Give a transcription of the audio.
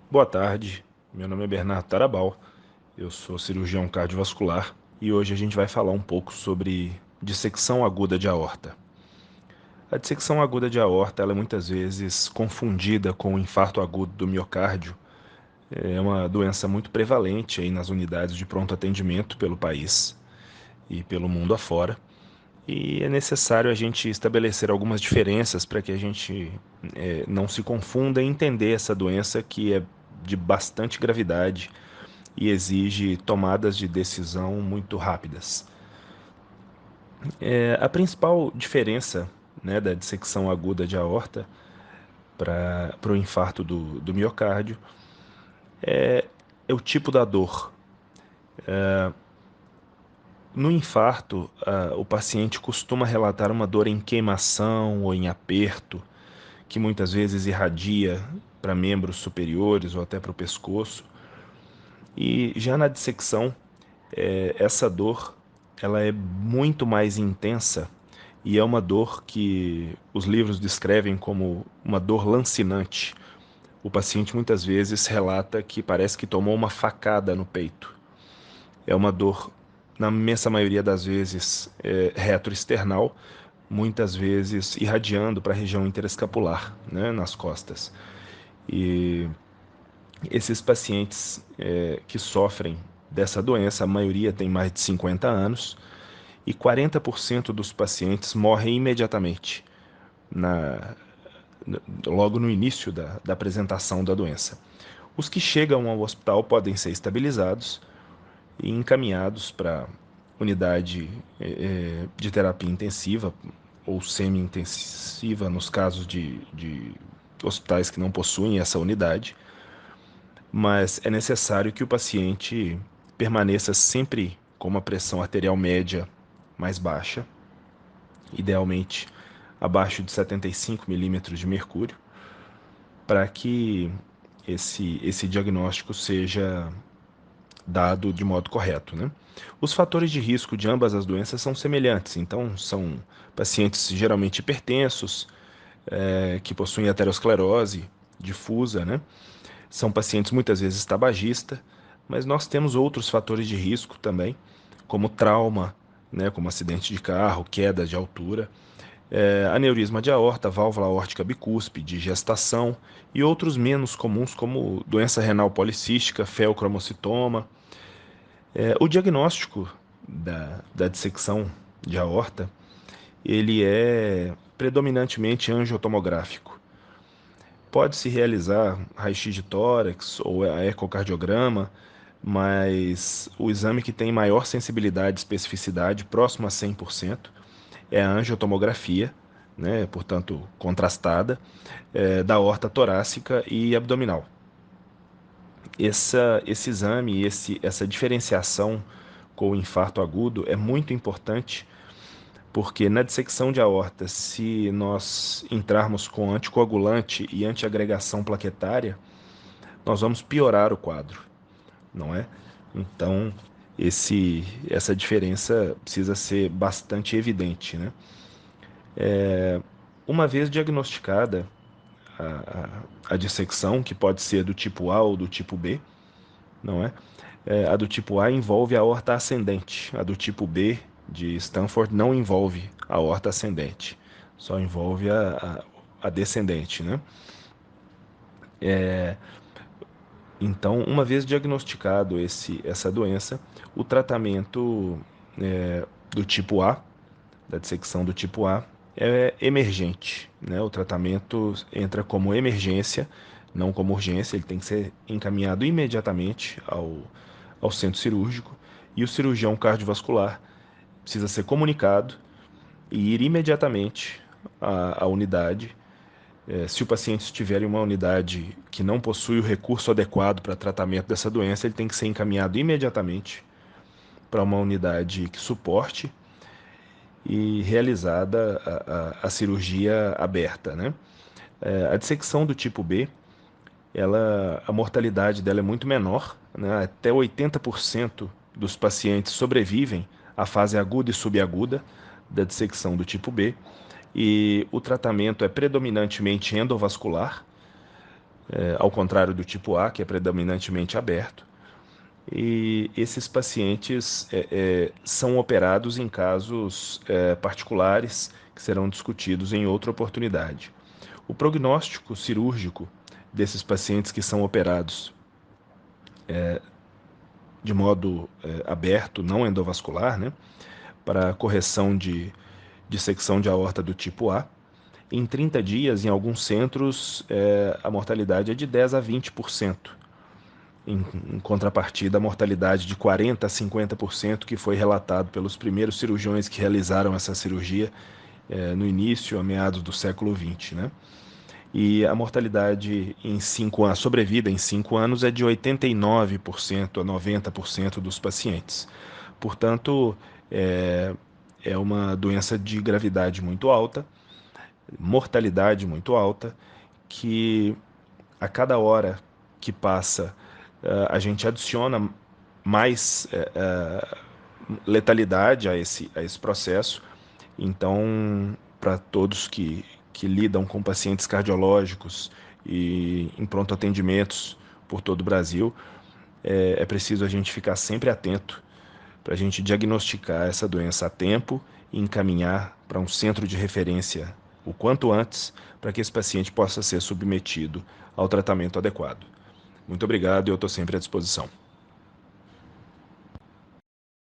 Boa tarde, meu nome é Bernardo Tarabal, eu sou cirurgião cardiovascular e hoje a gente vai falar um pouco sobre dissecção aguda de aorta. A dissecção aguda de aorta ela é muitas vezes confundida com o infarto agudo do miocárdio. É uma doença muito prevalente aí nas unidades de pronto atendimento pelo país e pelo mundo afora. E é necessário a gente estabelecer algumas diferenças para que a gente não se confunda e entender essa doença que é de bastante gravidade e exige tomadas de decisão muito rápidas. A principal diferença, né, da dissecção aguda de aorta para o infarto do miocárdio é o tipo da dor. No infarto, o paciente costuma relatar uma dor em queimação ou em aperto, que muitas vezes irradia para membros superiores ou até para o pescoço. E já na dissecção, essa dor ela é muito mais intensa e é uma dor que os livros descrevem como uma dor lancinante. O paciente muitas vezes relata que parece que tomou uma facada no peito. É uma dor, na imensa maioria das vezes, retroesternal, muitas vezes irradiando para a região interescapular, né, nas costas. E esses pacientes que sofrem dessa doença, a maioria tem mais de 50 anos, e 40% dos pacientes morrem imediatamente, na, logo no início da apresentação da doença. Os que chegam ao hospital podem ser estabilizados e encaminhados para unidade de terapia intensiva ou semi-intensiva, nos casos de hospitais que não possuem essa unidade, mas é necessário que o paciente permaneça sempre com uma pressão arterial média mais baixa, idealmente abaixo de 75 milímetros de mercúrio, para que esse diagnóstico seja dado de modo correto, né? Os fatores de risco de ambas as doenças são semelhantes, então são pacientes geralmente hipertensos, que possuem aterosclerose difusa, né? São pacientes muitas vezes tabagistas, mas nós temos outros fatores de risco também, como trauma, né, como acidente de carro, queda de altura, aneurisma de aorta, válvula aórtica bicúspide, gestação e outros menos comuns, como doença renal policística, feocromocitoma. O diagnóstico da dissecção de aorta, ele é predominantemente angiotomográfico. Pode-se realizar raio-x de tórax ou a ecocardiograma, mas o exame que tem maior sensibilidade e especificidade, próximo a 100%, é a angiotomografia, né, portanto contrastada, da aorta torácica e abdominal. Esse exame, essa diferenciação com o infarto agudo é muito importante, porque na dissecção de aorta, se nós entrarmos com anticoagulante e antiagregação plaquetária, nós vamos piorar o quadro, não é? Então, essa diferença precisa ser bastante evidente, né? Uma vez diagnosticada a dissecção, que pode ser do tipo A ou do tipo B, não é? A do tipo A envolve a aorta ascendente, a do tipo B de Stanford não envolve a aorta ascendente, só envolve a descendente, né? Então, uma vez diagnosticado essa doença, o tratamento do tipo A, da dissecção do tipo A, é emergente, né? O tratamento entra como emergência, não como urgência, ele tem que ser encaminhado imediatamente ao centro cirúrgico, e o cirurgião cardiovascular precisa ser comunicado e ir imediatamente à unidade. Se o paciente estiver em uma unidade que não possui o recurso adequado para tratamento dessa doença, ele tem que ser encaminhado imediatamente para uma unidade que suporte e realizada a cirurgia aberta, né? A dissecção do tipo B, a mortalidade dela é muito menor, né? Até 80% dos pacientes sobrevivem à fase aguda e subaguda da dissecção do tipo B, e o tratamento é predominantemente endovascular, ao contrário do tipo A, que é predominantemente aberto. E esses pacientes são operados em casos particulares que serão discutidos em outra oportunidade. O prognóstico cirúrgico desses pacientes que são operados de modo aberto, não endovascular, né, para correção de dissecção de aorta do tipo A, em 30 dias, em alguns centros, a mortalidade é de 10 a 20%. Em contrapartida, a mortalidade de 40% a 50% que foi relatado pelos primeiros cirurgiões que realizaram essa cirurgia no início, a meados do século XX, né? E a mortalidade em 5 anos, a sobrevida em 5 anos é de 89% a 90% dos pacientes. Portanto, é, é uma doença de gravidade muito alta, mortalidade muito alta, que a cada hora que passa a gente adiciona mais letalidade a esse processo. Então, para todos que lidam com pacientes cardiológicos e em pronto atendimentos por todo o Brasil, é preciso a gente ficar sempre atento para a gente diagnosticar essa doença a tempo e encaminhar para um centro de referência o quanto antes, para que esse paciente possa ser submetido ao tratamento adequado. Muito obrigado e eu estou sempre à disposição.